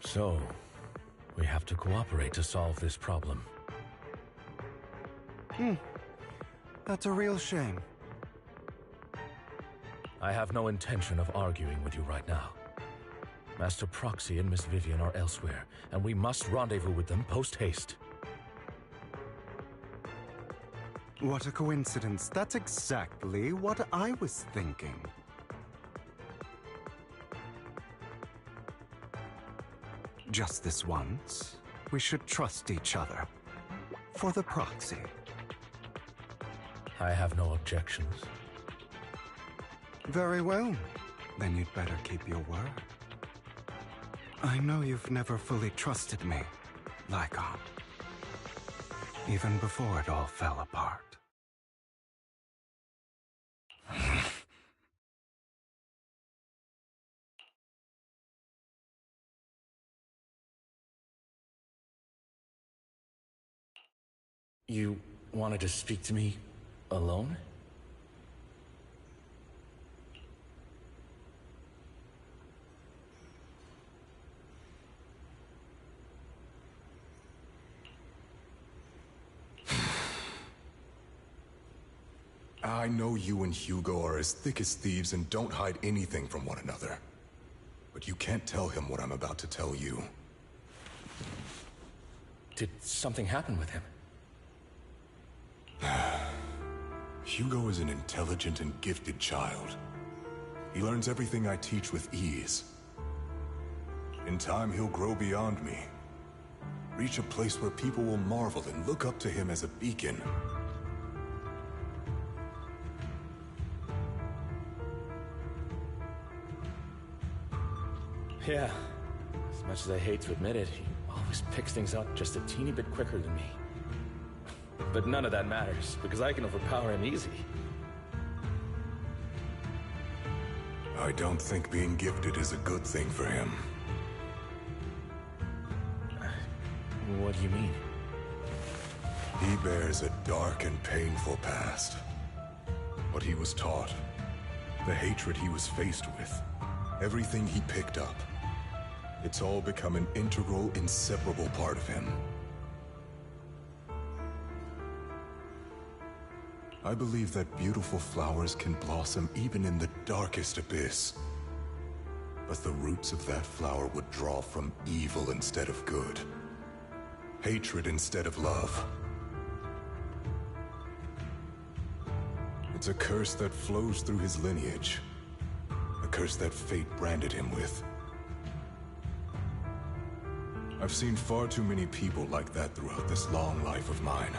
So, we have to cooperate to solve this problem. That's a real shame. I have no intention of arguing with you right now. Master Proxy and Miss Vivian are elsewhere, and we must rendezvous with them post-haste. What a coincidence. That's exactly what I was thinking. Just this once, we should trust each other. For the Proxy. I have no objections. Very well. Then you'd better keep your word. I know you've never fully trusted me, Lycon. Even before it all fell apart. You wanted to speak to me alone? I know you and Hugo are as thick as thieves and don't hide anything from one another. But you can't tell him what I'm about to tell you. Did something happen with him? Hugo is an intelligent and gifted child. He learns everything I teach with ease. In time, he'll grow beyond me. Reach a place where people will marvel and look up to him as a beacon. Yeah. As much as I hate to admit it, he always picks things up just a teeny bit quicker than me. But none of that matters, because I can overpower him easy. I don't think being gifted is a good thing for him. What do you mean? He bears a dark and painful past. What he was taught, the hatred he was faced with, everything he picked up. It's all become an integral, inseparable part of him. I believe that beautiful flowers can blossom even in the darkest abyss. But the roots of that flower would draw from evil instead of good. Hatred instead of love. It's a curse that flows through his lineage. A curse that fate branded him with. I've seen far too many people like that throughout this long life of mine.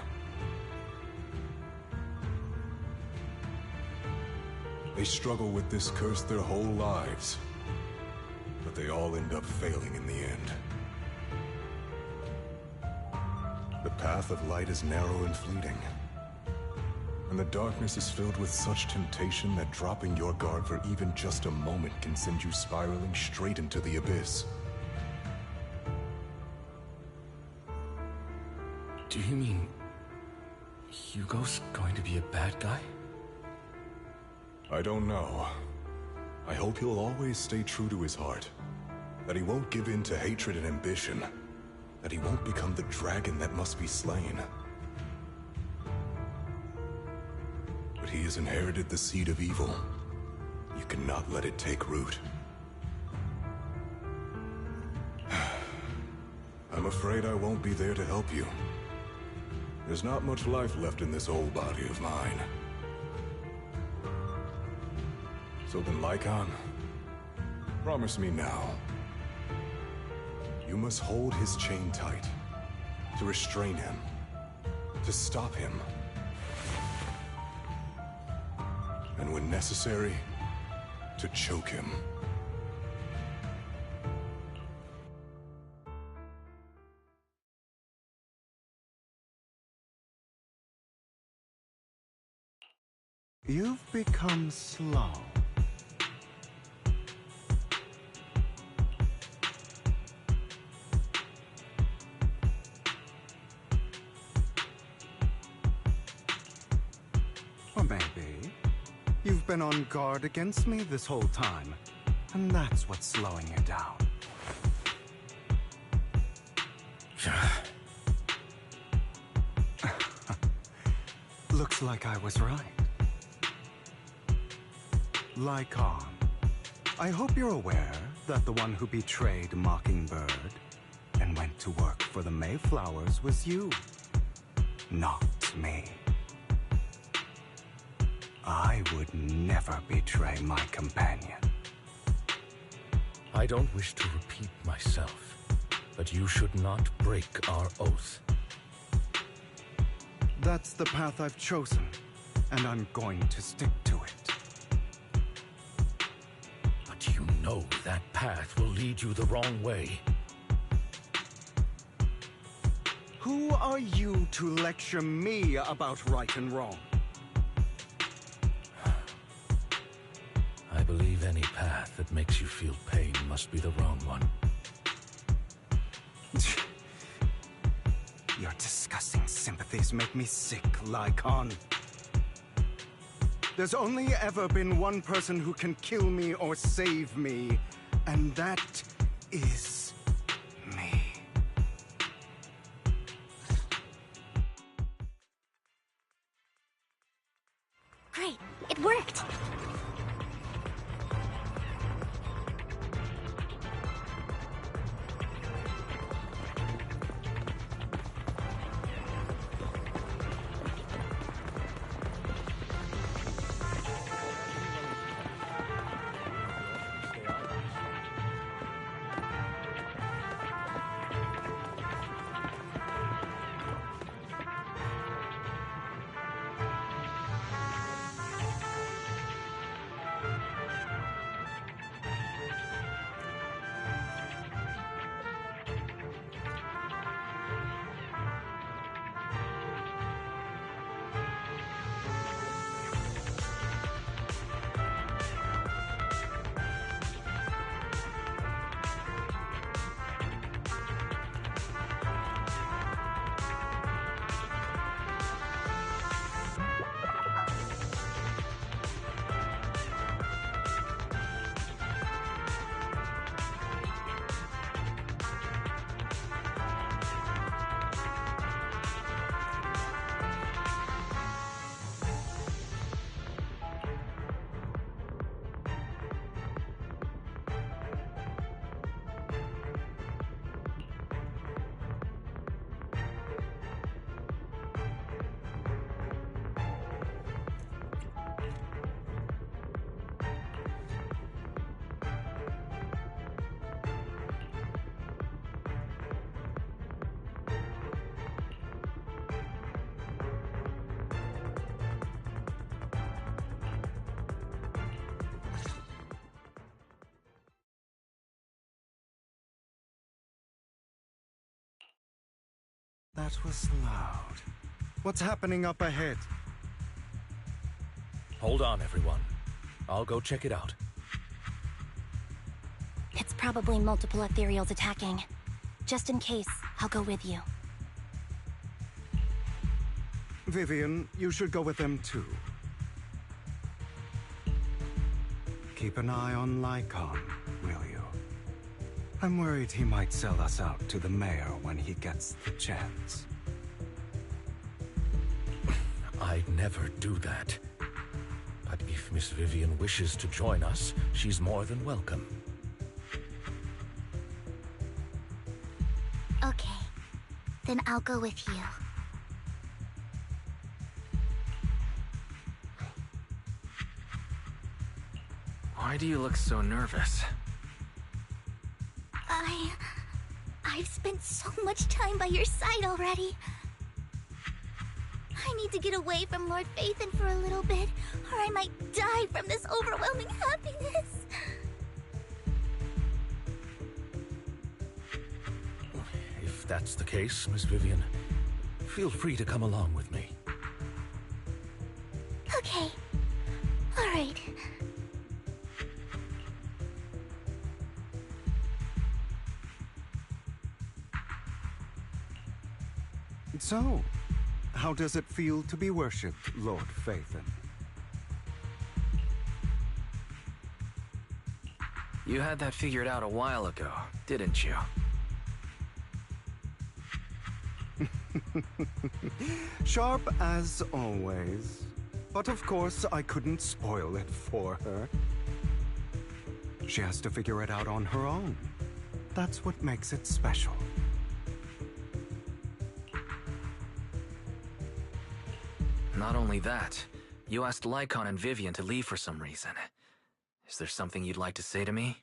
They struggle with this curse their whole lives, but they all end up failing in the end. The path of light is narrow and fleeting, and the darkness is filled with such temptation that dropping your guard for even just a moment can send you spiraling straight into the abyss. Do you mean Hugo's going to be a bad guy? I don't know. I hope he'll always stay true to his heart. That he won't give in to hatred and ambition. That he won't become the dragon that must be slain. But he has inherited the seed of evil. You cannot let it take root. I'm afraid I won't be there to help you. There's not much life left in this old body of mine. So then, Lycon, promise me now. You must hold his chain tight, to restrain him, to stop him. And when necessary, to choke him. You've become slow. Or maybe you've been on guard against me this whole time, and that's what's slowing you down. Looks like I was right. Lycon, I hope you're aware that the one who betrayed Mockingbird and went to work for the Mayflowers was you, not me. I would never betray my companion. I don't wish to repeat myself, but you should not break our oath. That's the path I've chosen, and I'm going to stick to it. But you know that path will lead you the wrong way. Who are you to lecture me about right and wrong? I believe any path that makes you feel pain must be the wrong one. Your disgusting sympathies make me sick, Lycon. There's only ever been one person who can kill me or save me, and that is me. Great, it worked! That was loud. What's happening up ahead? Hold on, everyone. I'll go check it out. It's probably multiple ethereals attacking. Just in case, I'll go with you. Vivian, you should go with them too. Keep an eye on Lycon, will you? I'm worried he might sell us out to the mayor when he gets the chance. I'd never do that. But if Miss Vivian wishes to join us, she's more than welcome. Okay. Then I'll go with you. Why do you look so nervous? I've spent so much time by your side already. I need to get away from Lord Phaethon for a little bit, or I might die from this overwhelming happiness. If that's the case, Miss Vivian, feel free to come along with me. Okay. All right. So, how does it feel to be worshipped, Lord Phaethon? You had that figured out a while ago, didn't you? Sharp as always. But of course, I couldn't spoil it for her. She has to figure it out on her own. That's what makes it special. Not only that, you asked Lycon and Vivian to leave for some reason. Is there something you'd like to say to me?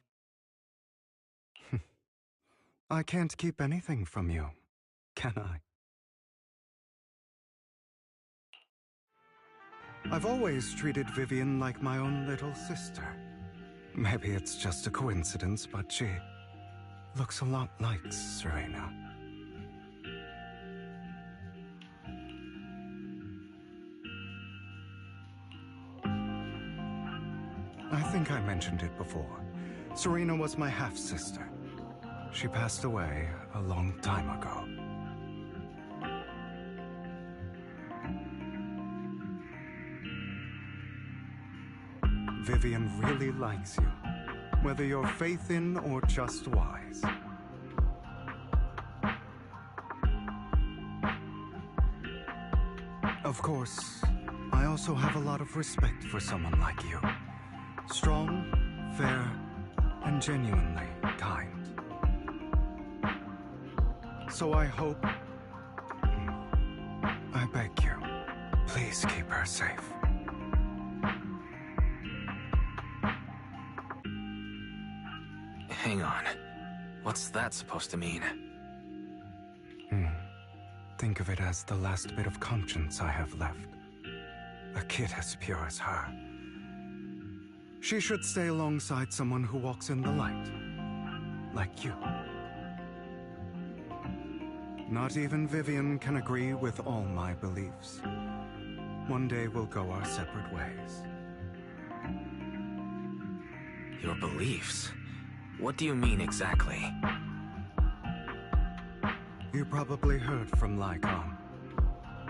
I can't keep anything from you, can I? I've always treated Vivian like my own little sister. Maybe it's just a coincidence, but she looks a lot like Serena. I think I mentioned it before. Serena was my half-sister. She passed away a long time ago. Vivian really likes you, whether you're faith in or just wise. Of course, I also have a lot of respect for someone like you. Strong, fair, and genuinely kind. So I hope... I beg you, please keep her safe. Hang on. What's that supposed to mean? Think of it as the last bit of conscience I have left. A kid as pure as her. She should stay alongside someone who walks in the light. Like you. Not even Vivian can agree with all my beliefs. One day we'll go our separate ways. Your beliefs? What do you mean exactly? You probably heard from Lycon.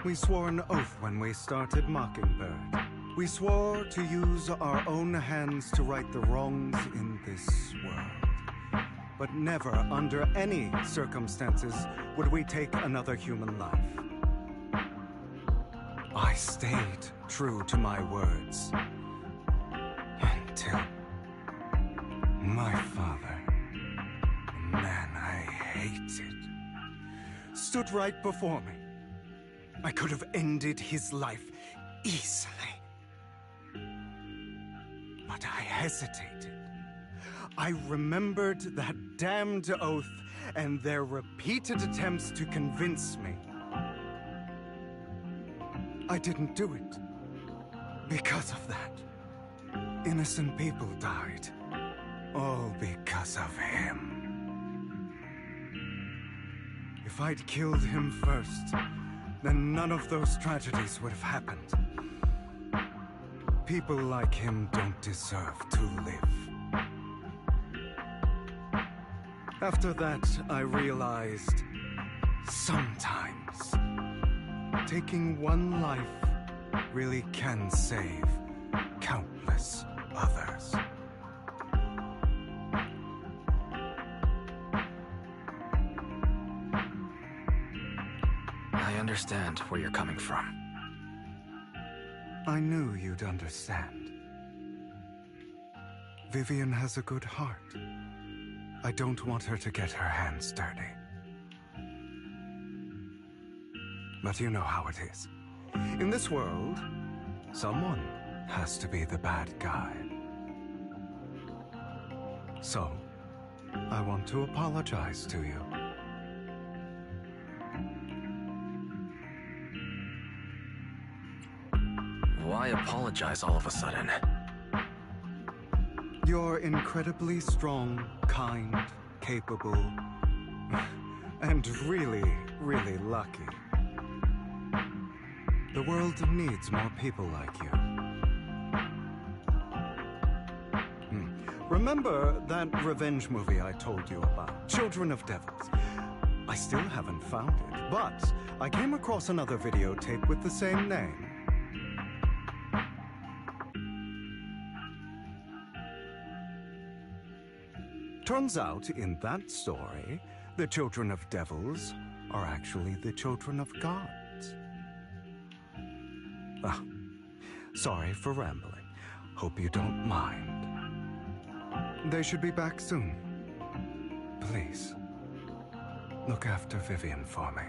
We swore an oath when we started Mockingbird. We swore to use our own hands to right the wrongs in this world. But never, under any circumstances, would we take another human life. I stayed true to my words. Until my father, a man I hated, stood right before me. I could have ended his life easily. But I hesitated. I remembered that damned oath and their repeated attempts to convince me. I didn't do it. Because of that, innocent people died. All because of him. If I'd killed him first, then none of those tragedies would have happened. People like him don't deserve to live. After that, I realized sometimes taking one life really can save countless others. I understand where you're coming from. I knew you'd understand. Vivian has a good heart. I don't want her to get her hands dirty. But you know how it is. In this world, someone has to be the bad guy. So, I want to apologize to you. Why apologize all of a sudden? You're incredibly strong, kind, capable, and really, really lucky. The world needs more people like you. Remember that revenge movie I told you about, Children of Devils? I still haven't found it, but I came across another videotape with the same name. Turns out, in that story, the Children of Devils are actually the children of gods. Ah, sorry for rambling. Hope you don't mind. They should be back soon. Please, look after Vivian for me.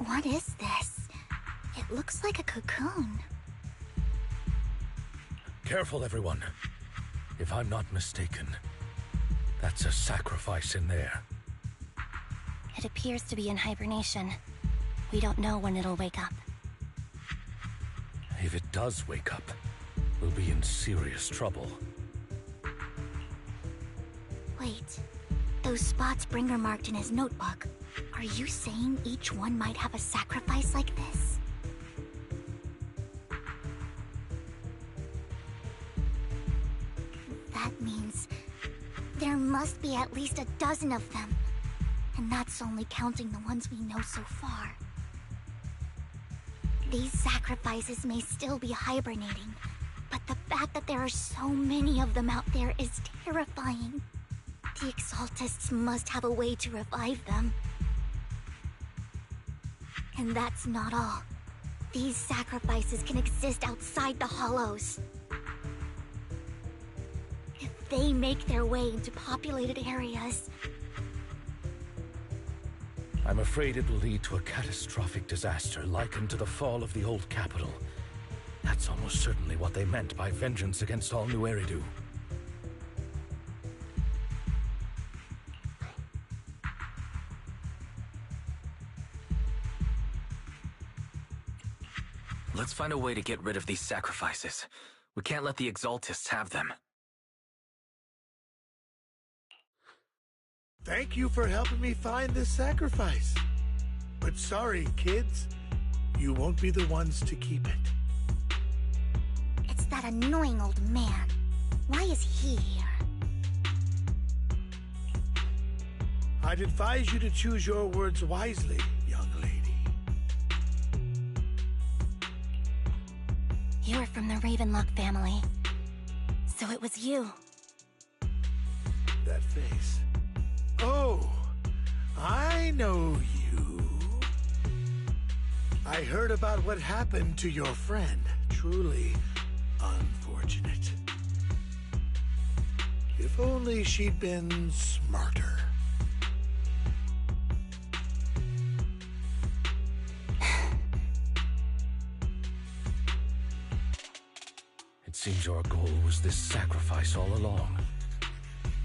What is this? It looks like a cocoon. Careful, everyone. If I'm not mistaken, that's a sacrifice in there. It appears to be in hibernation. We don't know when it'll wake up. If it does wake up, we'll be in serious trouble. Wait, those spots Bringer marked in his notebook. Are you saying each one might have a sacrifice like this? That means there must be at least a dozen of them. And that's only counting the ones we know so far. These sacrifices may still be hibernating, but the fact that there are so many of them out there is terrifying. The Exaltists must have a way to revive them. And that's not all. These sacrifices can exist outside the Hollows. If they make their way into populated areas... I'm afraid it will lead to a catastrophic disaster likened to the fall of the old capital. That's almost certainly what they meant by vengeance against all New Eridu. Let's find a way to get rid of these sacrifices. We can't let the Exaltists have them. Thank you for helping me find this sacrifice. But sorry, kids. You won't be the ones to keep it. It's that annoying old man. Why is he here? I'd advise you to choose your words wisely, young lady. You're from the Ravenlock family. So it was you. That face. Oh, I know you. I heard about what happened to your friend. Truly unfortunate. If only she'd been smarter. It seems your goal was this sacrifice all along.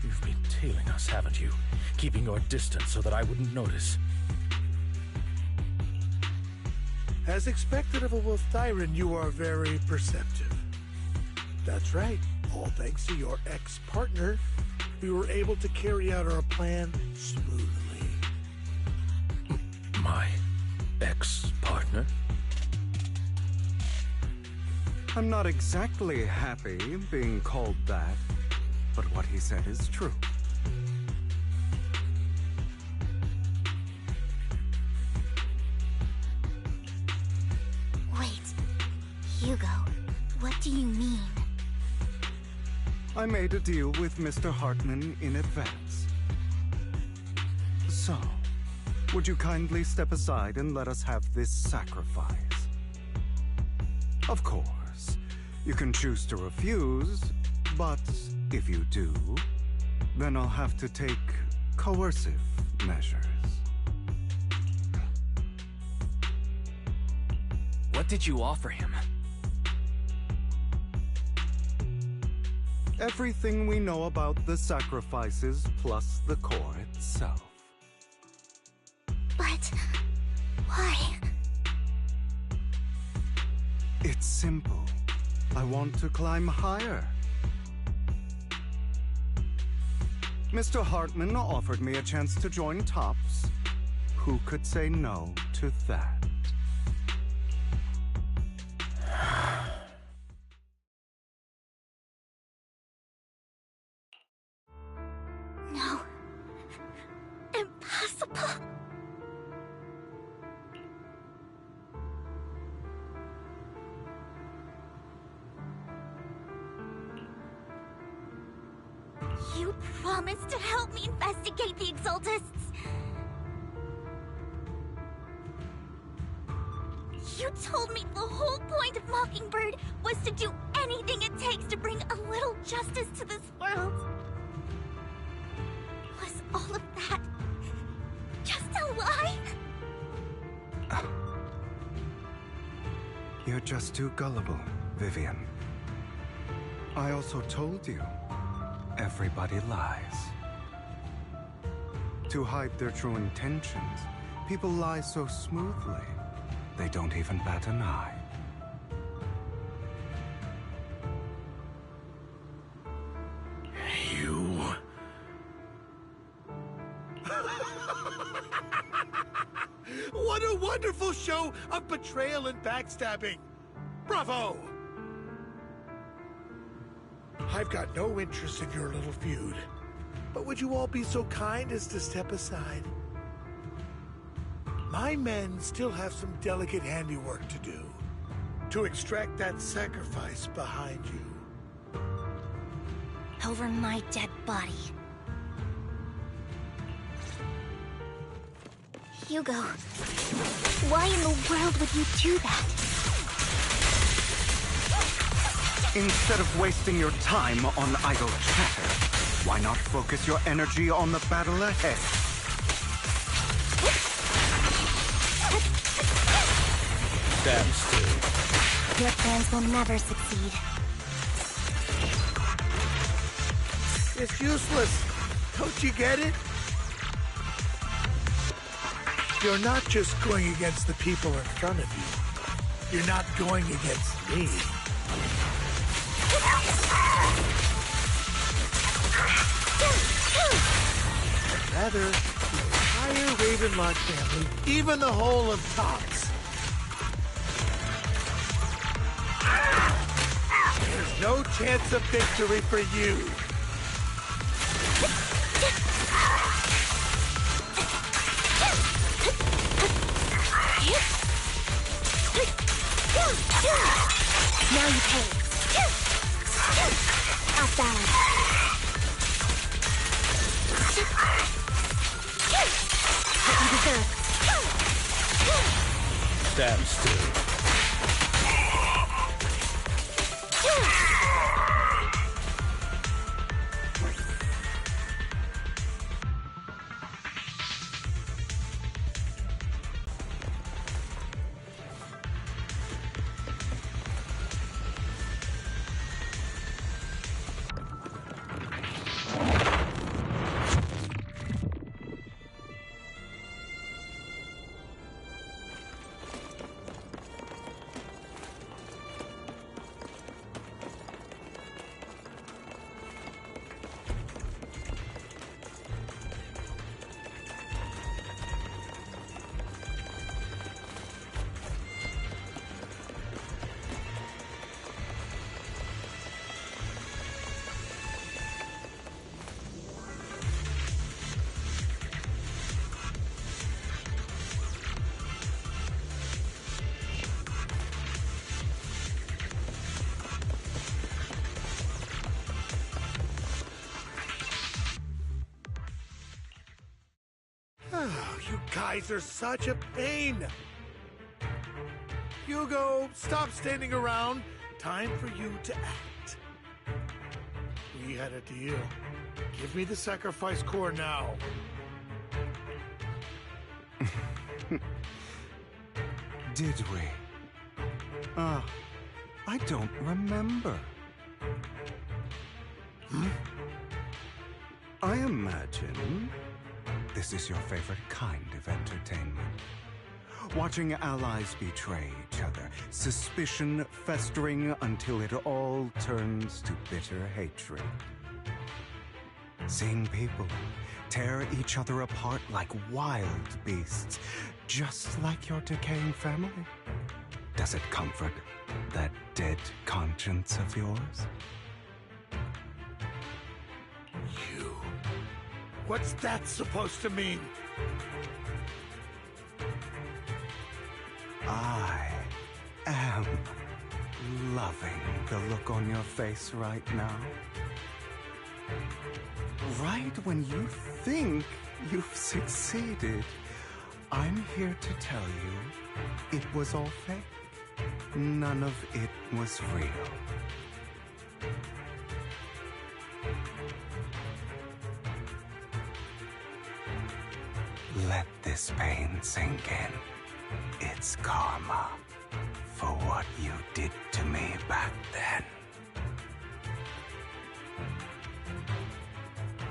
You've been tailing us, haven't you? Keeping your distance so that I wouldn't notice. As expected of a Wolf Tyrant, you are very perceptive. That's right. All thanks to your ex-partner, we were able to carry out our plan smoothly. My ex-partner? I'm not exactly happy being called that, but what he said is true. Wait, Hugo, what do you mean? I made a deal with Mr. Hartman in advance. So, would you kindly step aside and let us have this sacrifice? Of course, you can choose to refuse, but if you do, then I'll have to take coercive measures. What did you offer him? Everything we know about the sacrifices plus the core itself. But why? It's simple. I want to climb higher. Mr. Hartman offered me a chance to join TOPS. Who could say no to that? No. Impossible. You promised to help me investigate the Exaltists. You told me the whole point of Mockingbird was to do anything it takes to bring a little justice to this world. Was all of that just a lie? You're just too gullible, Vivian. I also told you, everybody lies. To hide their true intentions, people lie so smoothly, they don't even bat an eye. You... What a wonderful show of betrayal and backstabbing! Bravo! I've got no interest in your little feud, but would you all be so kind as to step aside? My men still have some delicate handiwork to do, to extract that sacrifice behind you. Over my dead body. Hugo, why in the world would you do that? Instead of wasting your time on idle chatter, why not focus your energy on the battle ahead? Damn, Stu. Your plans will never succeed. It's useless. Don't you get it? You're not just going against the people in front of you. You're not going against me. Rather, the entire Ravenlock family, even the whole of TOPS. There's no chance of victory for you. Now you pay. Off balance. What you deserve. Damn, Stu. You guys are such a pain. Hugo, stop standing around. Time for you to act. We had a deal. Give me the sacrifice core now. Did we? I don't remember. I imagine this is your favorite kind of entertainment. Watching allies betray each other, suspicion festering until it all turns to bitter hatred. Seeing people tear each other apart like wild beasts, just like your decaying family. Does it comfort that dead conscience of yours? You. What's that supposed to mean? I am loving the look on your face right now. Right when you think you've succeeded, I'm here to tell you it was all fake. None of it was real. Let this pain sink in. It's karma for what you did to me back then.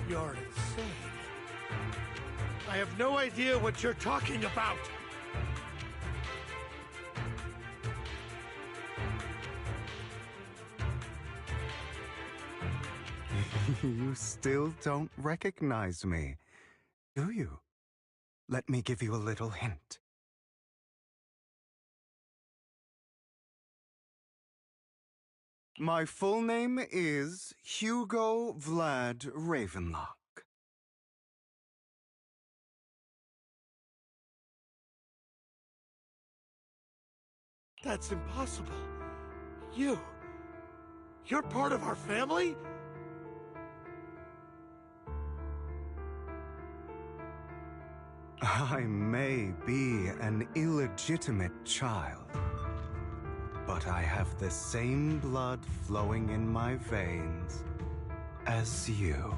You're insane. I have no idea what you're talking about. You still don't recognize me, do you? Let me give you a little hint. My full name is Hugo Vlad Ravenlock. That's impossible. You're part of our family? I may be an illegitimate child, but I have the same blood flowing in my veins as you.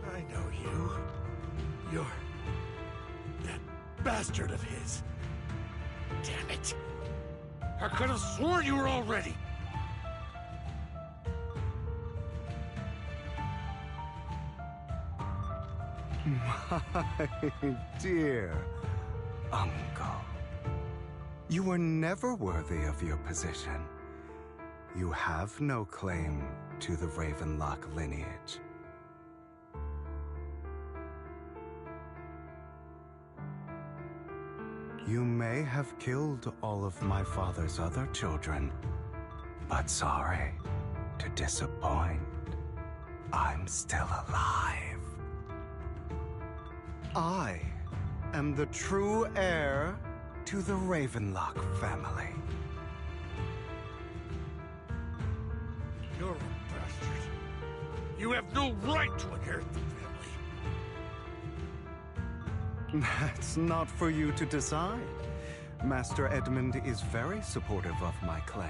I know you. You're that bastard of his. Damn it. I could have sworn you were already. My dear uncle, you were never worthy of your position. You have no claim to the Ravenlock lineage. You may have killed all of my father's other children, but sorry to disappoint. I'm still alive. I am the true heir to the Ravenlock family. You're a bastard. You have no right to inherit the family. That's not for you to decide. Master Edmund is very supportive of my claim.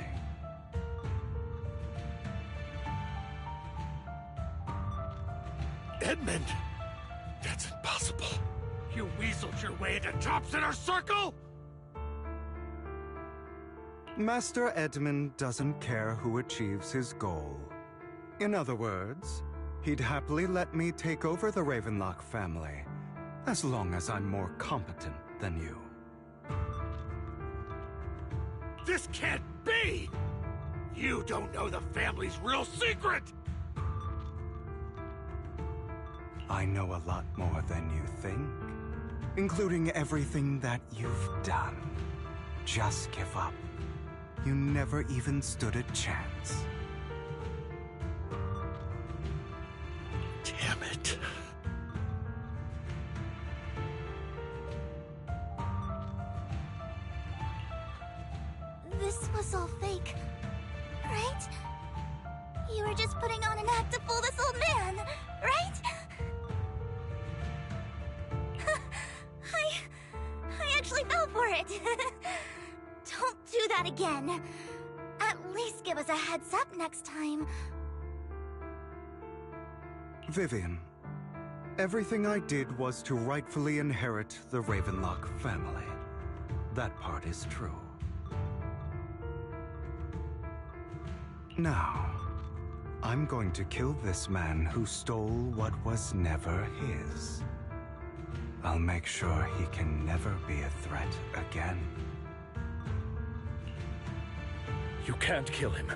Edmund! That's impossible. You weaseled your way into Top Inner Circle? Master Edmund doesn't care who achieves his goal. In other words, he'd happily let me take over the Ravenlock family, as long as I'm more competent than you. This can't be! You don't know the family's real secret! I know a lot more than you think, including everything that you've done. Just give up. You never even stood a chance. Damn it. This was all fake, right? You were just putting on an act to fool this old man, right? I actually fell for it. Don't do that again. At least give us a heads up next time. Vivian, everything I did was to rightfully inherit the Ravenlock family. That part is true. Now, I'm going to kill this man who stole what was never his. I'll make sure he can never be a threat again. You can't kill him.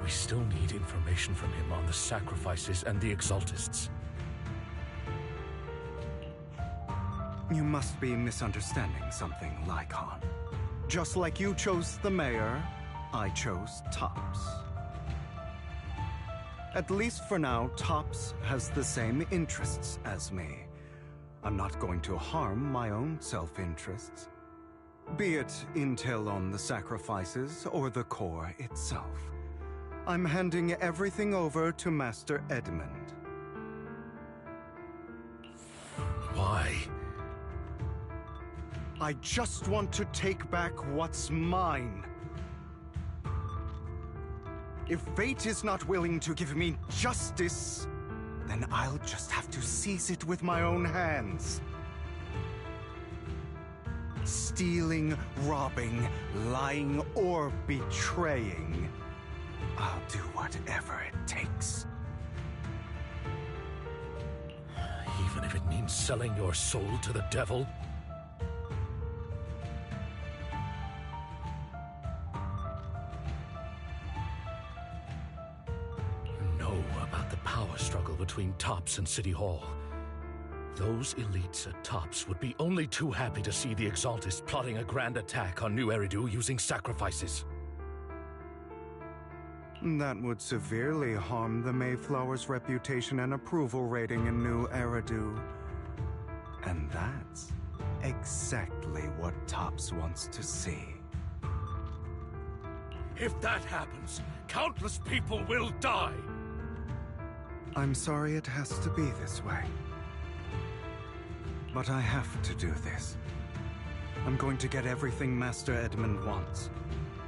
We still need information from him on the sacrifices and the Exaltists. You must be misunderstanding something, Lycon. Just like you chose the mayor, I chose Tops. At least for now, Tops has the same interests as me. I'm not going to harm my own self-interests. Be it intel on the sacrifices or the core itself. I'm handing everything over to Master Edmund. Why? I just want to take back what's mine. If fate is not willing to give me justice, then I'll just have to seize it with my own hands. Stealing, robbing, lying, or betraying. I'll do whatever it takes. Even if it means selling your soul to the devil? You know about the power struggle between Tops and City Hall. Those elites at Tops would be only too happy to see the Exaltists plotting a grand attack on New Eridu using sacrifices. That would severely harm the Mayflower's reputation and approval rating in New Eridu. And that's exactly what Tops wants to see. If that happens, countless people will die! I'm sorry it has to be this way. But I have to do this. I'm going to get everything Master Edmund wants.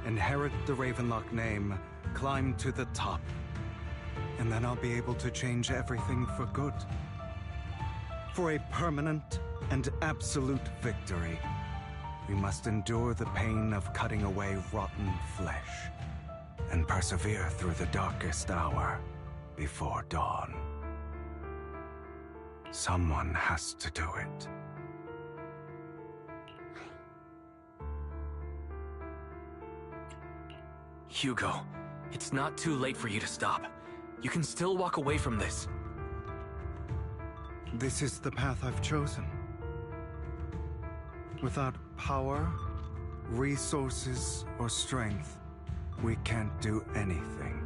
Inherit the Ravenlock name, climb to the top. And then I'll be able to change everything for good. For a permanent and absolute victory, we must endure the pain of cutting away rotten flesh and persevere through the darkest hour before dawn. Someone has to do it. Hugo, it's not too late for you to stop. You can still walk away from this. This is the path I've chosen. Without power, resources, or strength, we can't do anything.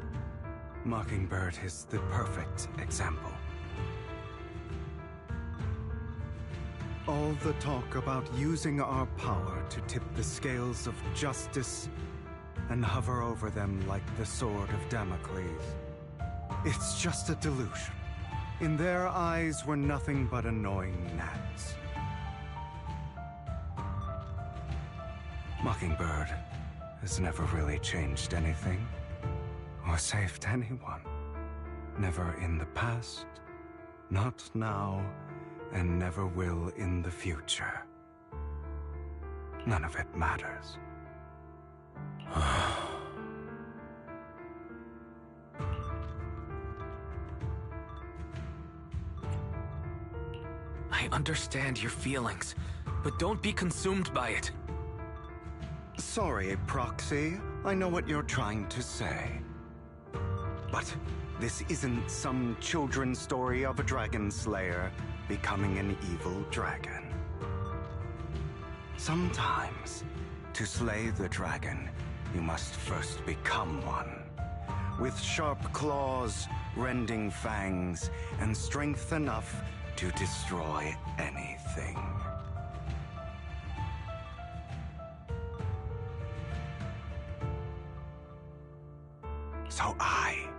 Mockingbird is the perfect example. All the talk about using our power to tip the scales of justice and hover over them like the sword of Damocles. It's just a delusion. In their eyes, we're nothing but annoying gnats. Mockingbird has never really changed anything, or saved anyone. Never in the past, not now, and never will in the future. None of it matters. I understand your feelings, but don't be consumed by it. Sorry, Proxy. I know what you're trying to say. But this isn't some children's story of a dragon slayer becoming an evil dragon. Sometimes, to slay the dragon, you must first become one. With sharp claws, rending fangs, and strength enough to destroy anything. So I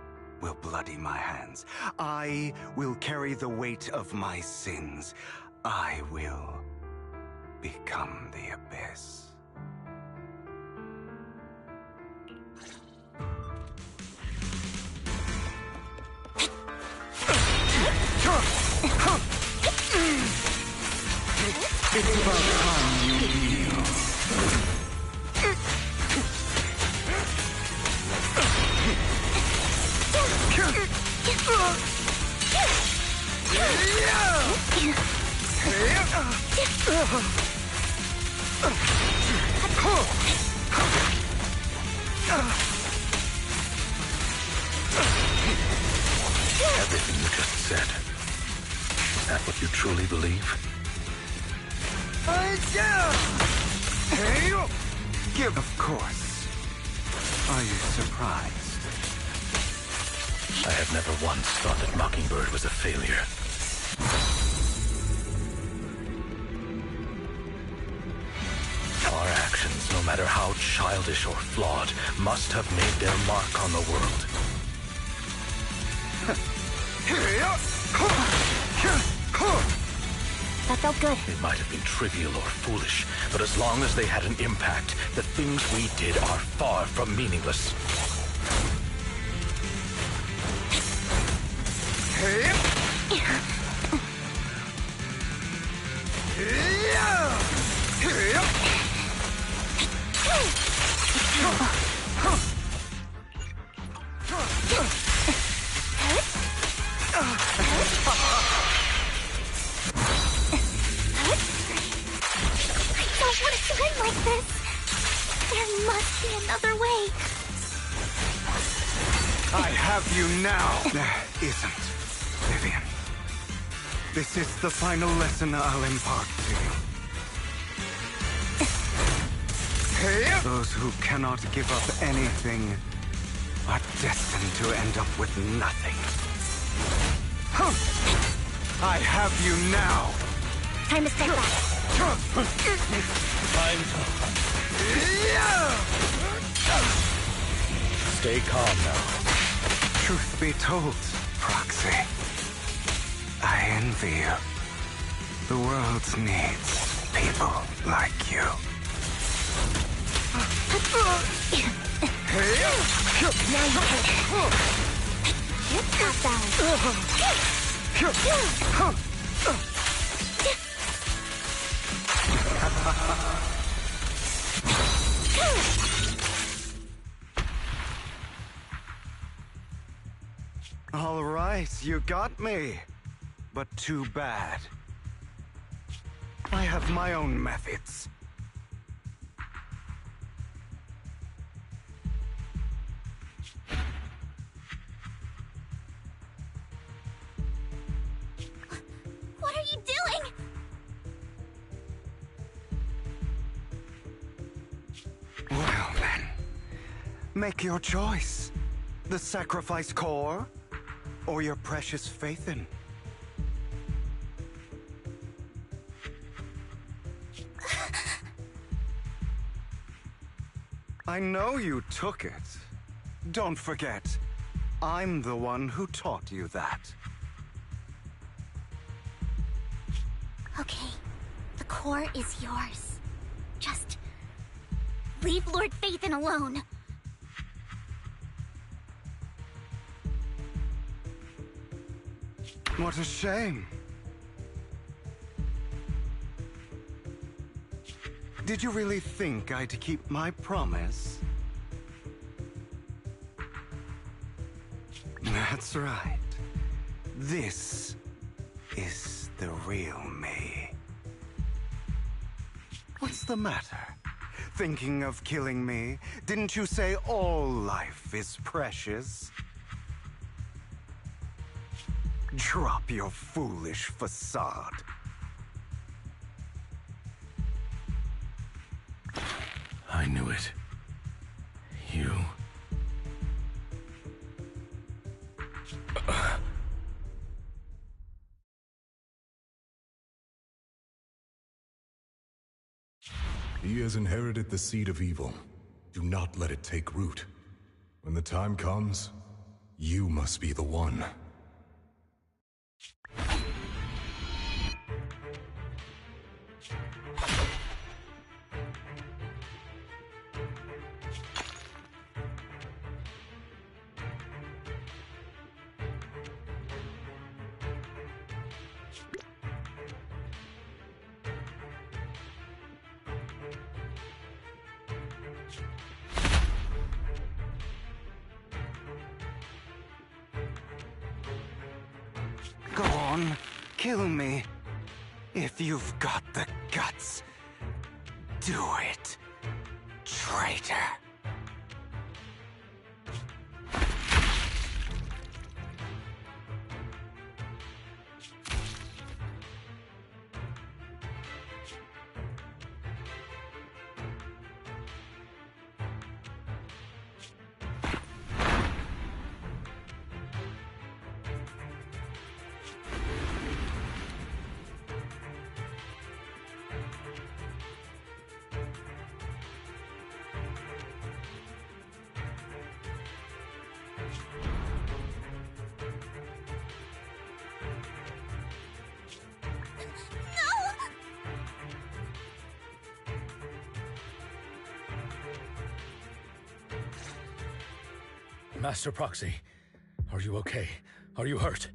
will bloody my hands. I will carry the weight of my sins. I will become the Abyss. It's about time you yield. Everything you just said. Is that what you truly believe? Of course. Are you surprised? I have never once thought that Mockingbird was a failure. Our actions, no matter how childish or flawed, must have made their mark on the world. That felt good. It might have been trivial or foolish, but as long as they had an impact, the things we did are far from meaningless. I don't want it to end like this. There must be another way. I have you now. There isn't, Vivian. This is the final lesson I'll impart to you. Those who cannot give up anything are destined to end up with nothing. I have you now. Time to step back. Stay calm now. Truth be told, Proxy, I envy you. The world needs people like you. Now you can. Get that balance. All right, you got me. But too bad. I have my own methods. What are you doing? Well then, make your choice. The sacrifice core, or your precious Faithin. I know you took it. Don't forget, I'm the one who taught you that. Okay, the core is yours. Just leave Lord Faithin alone. What a shame. Did you really think I'd keep my promise? That's right. This is the real me. What's the matter? Thinking of killing me? Didn't you say all life is precious? Drop your foolish facade. I knew it. You... He has inherited the seed of evil. Do not let it take root. When the time comes, you must be the one. Go on, kill me. If you've got the guts, do it, traitor. Master Proxy, are you okay? Are you hurt?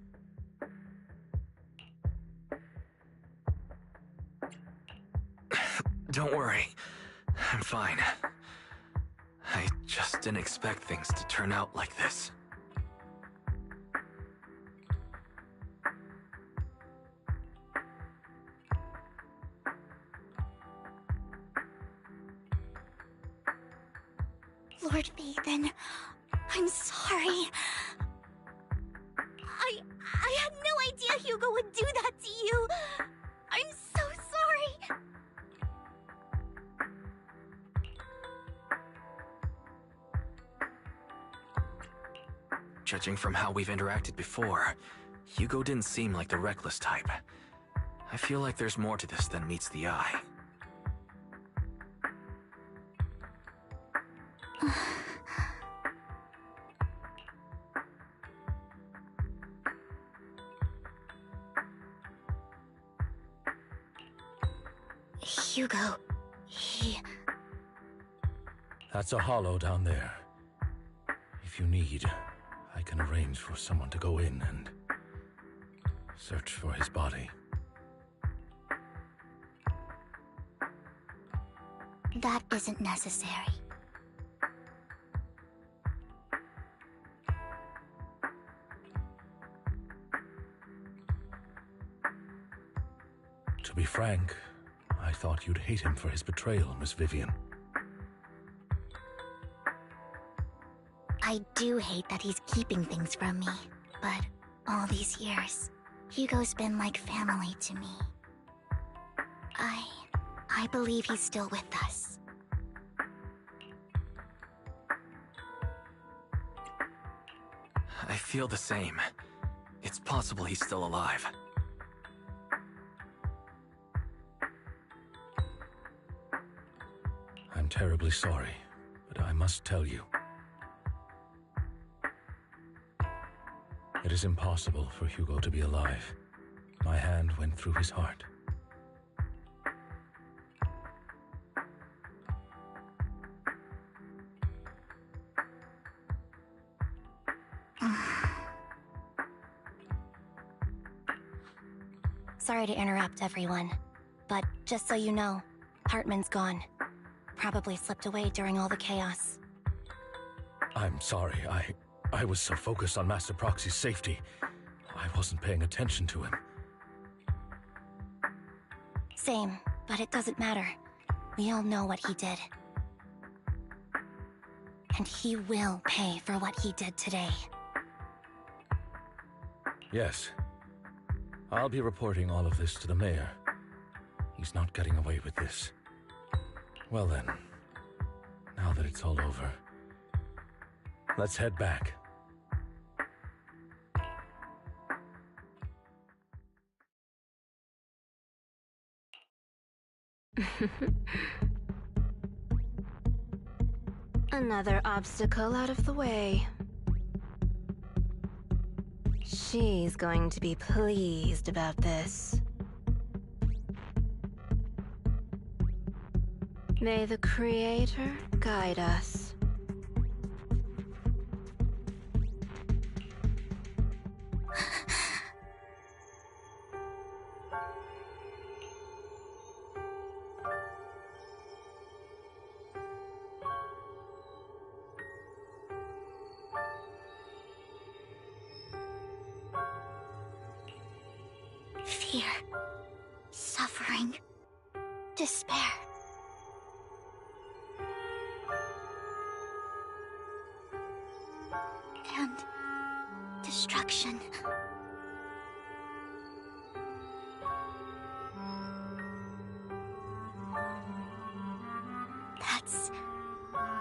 Don't worry. I'm fine. I just didn't expect things to turn out like this. Lord Vathan, I'm sorry. I had no idea Hugo would do that to you. I'm so sorry. Judging from how we've interacted before, Hugo didn't seem like the reckless type. I feel like there's more to this than meets the eye. Hugo, he... That's a hollow down there. If you need, I can arrange for someone to go in and search for his body. That isn't necessary. To be frank, I thought you'd hate him for his betrayal, Miss Vivian. I do hate that he's keeping things from me, but all these years, Hugo's been like family to me. I believe he's still with us. I feel the same. It's possible he's still alive. I'm terribly sorry, but I must tell you. It is impossible for Hugo to be alive. My hand went through his heart. Sorry to interrupt, everyone. But just so you know, Hartman's gone. Probably slipped away during all the chaos. I'm sorry, I was so focused on Master Proxy's safety, I wasn't paying attention to him. Same, but it doesn't matter. We all know what he did. And he will pay for what he did today. Yes. I'll be reporting all of this to the mayor. He's not getting away with this. Well then, now that it's all over, let's head back. Another obstacle out of the way. She's going to be pleased about this. May the Creator guide us. despair. And destruction.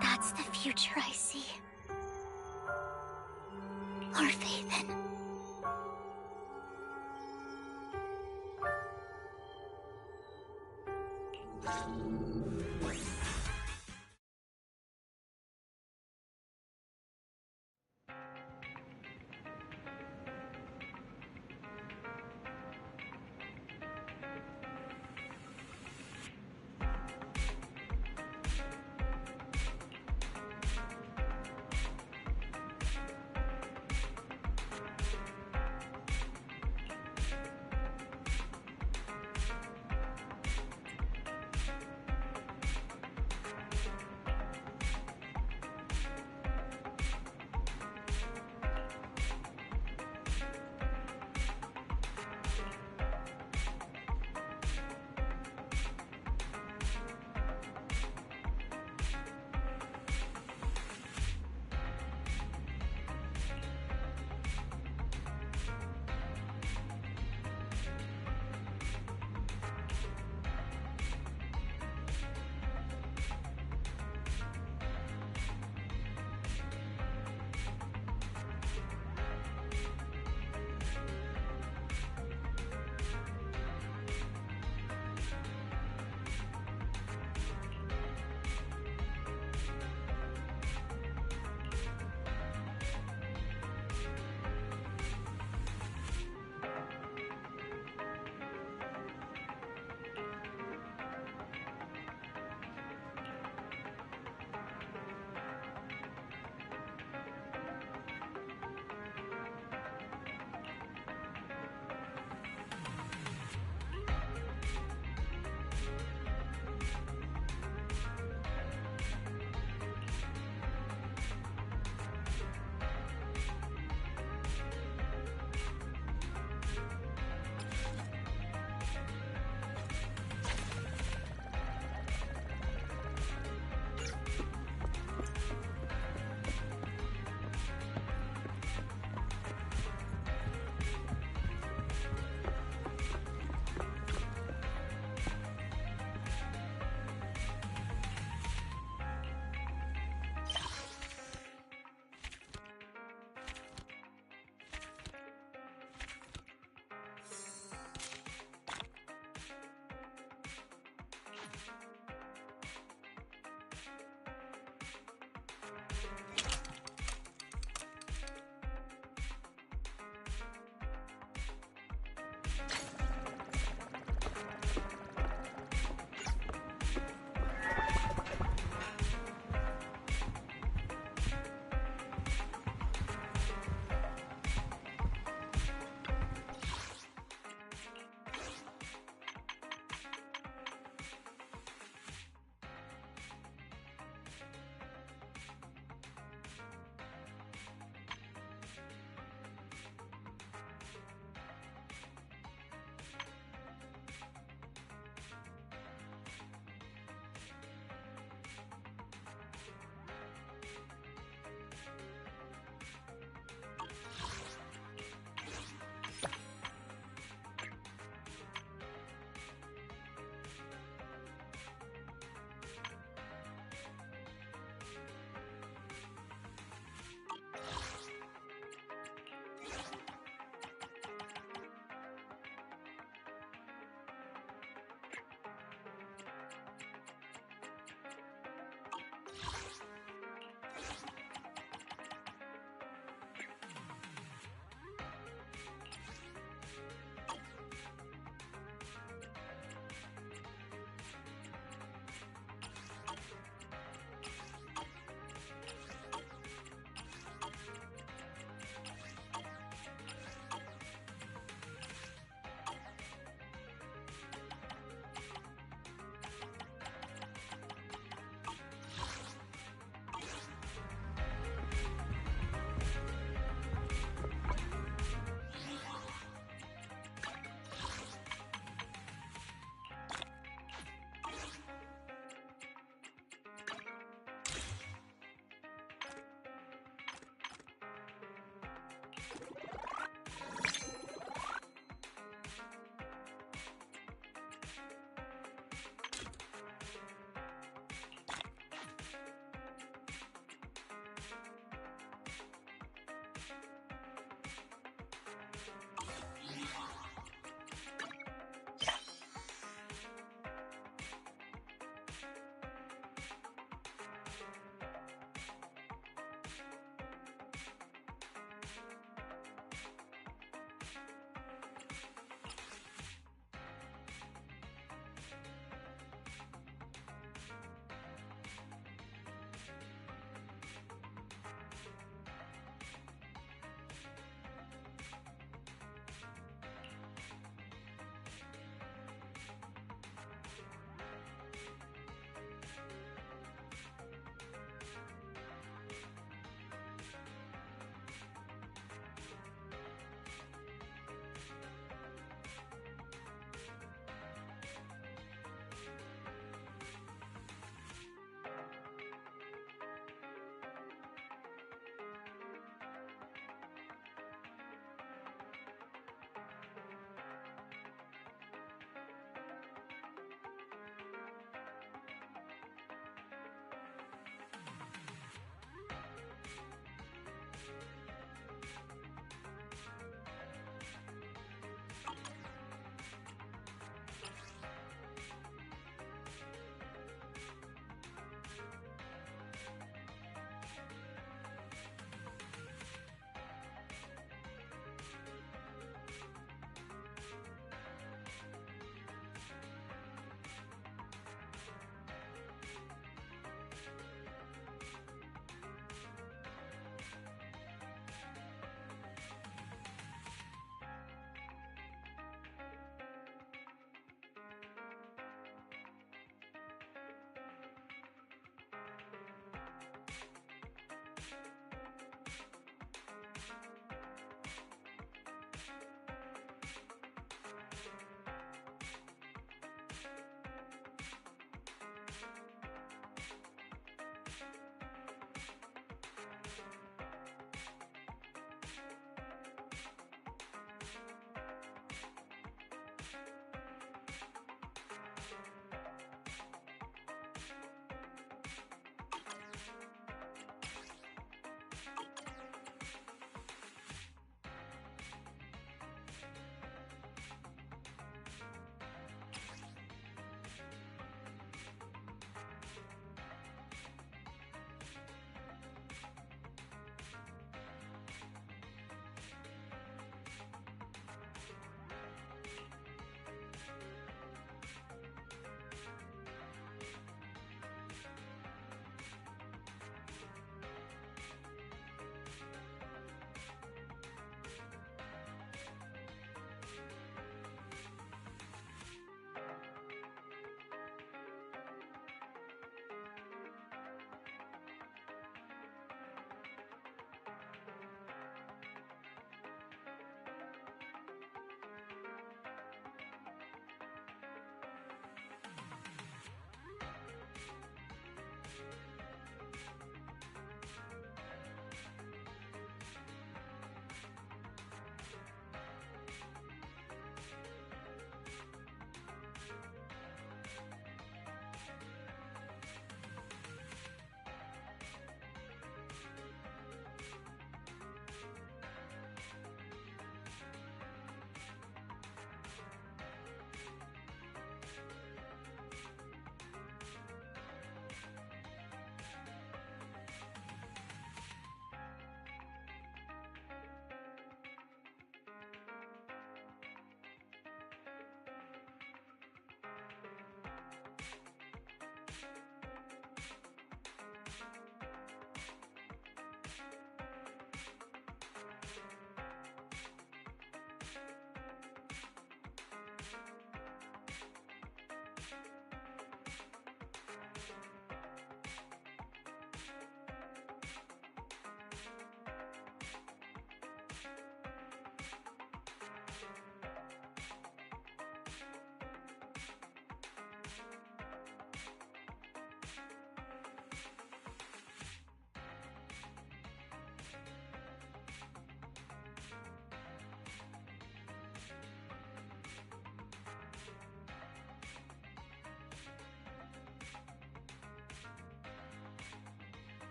That's the future I see. Our faith in